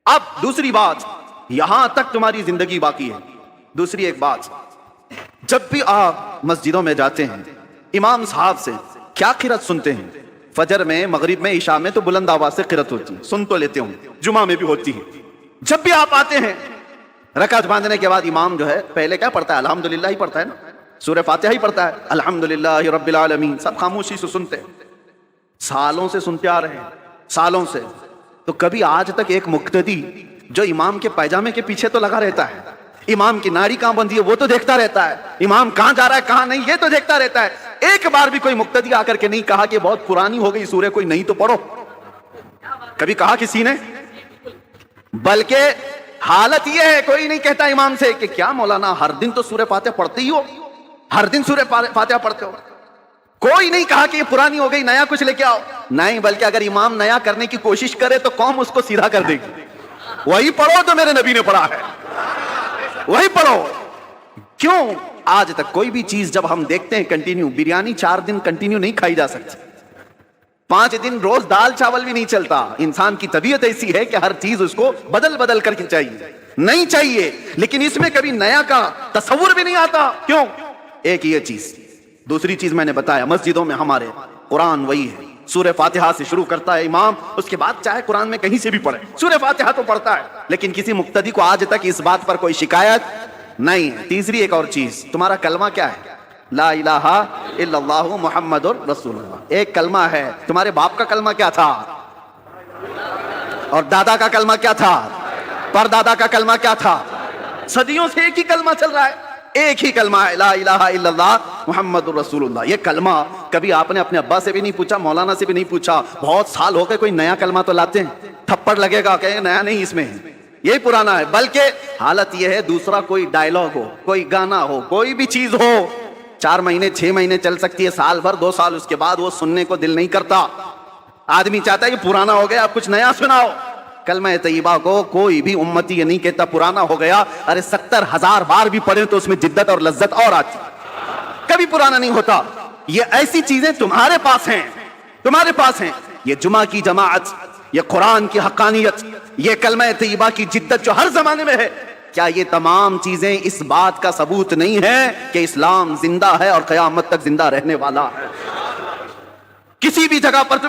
اب دوسری بات، یہاں تک تمہاری زندگی باقی ہے، دوسری ایک بات، جب بھی آپ مسجدوں میں جاتے ہیں امام صاحب سے کیا قرات سنتے ہیں؟ فجر میں، مغرب میں، عشاء میں تو بلند آواز سے قرات ہوتی ہے، سن تو لیتے ہوں، جمعہ میں بھی ہوتی ہے۔ جب بھی آپ آتے ہیں رکعت باندھنے کے بعد امام جو ہے پہلے کیا پڑھتا ہے؟ الحمدللہ ہی پڑھتا ہے نا، سورہ فاتحہ ہی پڑھتا ہے، الحمدللہ رب العالمین، سب خاموشی سے سنتے ہیں، سالوں سے سنتے آ رہے ہیں، سالوں سے۔ تو کبھی آج تک ایک مقتدی جو امام کے پائجامے کے پیچھے تو لگا رہتا ہے، امام کی ناڑی کہاں بندھی ہے وہ تو دیکھتا رہتا ہے، امام کہاں جا رہا ہے کہاں نہیں یہ تو دیکھتا رہتا ہے، ایک بار بھی کوئی مقتدی آ کر کے نہیں کہا کہ بہت پرانی ہو گئی سورہ، کوئی نہیں تو پڑھو؟ کبھی کہا کسی نے؟ بلکہ حالت یہ ہے کوئی نہیں کہتا امام سے کہ کیا مولانا ہر دن تو سورہ فاتحہ پڑھتے ہی ہو، ہر دن سورہ فاتحہ پڑھتے ہو؟ کوئی نہیں کہا کہ یہ پرانی ہو گئی نیا کچھ لے کے آؤ، نہیں، بلکہ اگر امام نیا کرنے کی کوشش کرے تو قوم اس کو سیدھا کر دے گی، وہی پڑھو تو میرے نبی نے پڑھا ہے، وہی پڑھو۔ کیوں؟ آج تک کوئی بھی چیز جب ہم دیکھتے ہیں کنٹینیو، بریانی 4 دن کنٹینیو نہیں کھائی جا سکتی، 5 دن روز دال چاول بھی نہیں چلتا، انسان کی طبیعت ایسی ہے کہ ہر چیز اس کو بدل بدل کر کے چاہیے، نہیں چاہیے، لیکن اس میں کبھی نیا کا تصور بھی نہیں آتا۔ کیوں؟ ایک یہ چیز۔ دوسری چیز میں نے بتایا، مسجدوں میں ہمارے قرآن وہی ہے، سورہ فاتحہ سے شروع کرتا ہے امام، اس کے بعد چاہے قرآن میں کہیں سے بھی پڑھے، سورہ فاتحہ تو پڑھتا ہے، لیکن کسی مقتدی کو آج تک اس بات پر کوئی شکایت نہیں ہے۔ تیسری ایک اور چیز، تمہارا کلمہ کیا ہے؟ لا الہ الا اللہ محمد رسول اللہ، ایک کلمہ ہے۔ تمہارے باپ کا کلمہ کیا تھا؟ اور دادا کا کلمہ کیا تھا؟ پردادا کا کلمہ کیا تھا؟ صدیوں سے ایک ہی کلمہ چل رہا ہے، ایک ہی کلمہ ہے، لا الہ الا اللہ محمد رسول اللہ۔ یہ کلمہ کبھی آپ نے اپنے ابا سے بھی نہیں پوچھا، مولانا سے بھی نہیں پوچھا، بہت سال ہو گئے کوئی نیا کلمہ تو لاتے ہیں، تھپڑ لگے گا کہ نیا نہیں، اس میں یہی پرانا ہے۔ بلکہ حالت یہ ہے دوسرا کوئی ڈائلاگ ہو، کوئی گانا ہو، کوئی بھی چیز ہو، 4 مہینے 6 مہینے چل سکتی ہے، سال بھر 2 سال، اس کے بعد وہ سننے کو دل نہیں کرتا، آدمی چاہتا ہے کہ پرانا ہو گیا اب کچھ نیا سناؤ۔ کلمہ طیبہ کو کوئی بھی امتی یہ نہیں کہتا پرانا ہو گیا، ارے 70,000 بار بھی پڑھیں تو اس میں جدت اور لذت اور آتی، کبھی پرانا نہیں ہوتا۔ یہ ایسی چیزیں تمہارے پاس ہیں، تمہارے پاس ہیں، یہ جمعہ کی جماعت، یہ قرآن کی حقانیت، یہ کلمہ طیبہ کی جدت جو ہر زمانے میں ہے، کیا یہ تمام چیزیں اس بات کا ثبوت نہیں ہے کہ اسلام زندہ ہے اور قیامت تک زندہ رہنے والا ہے؟ کسی بھی جگہ پر تمہیں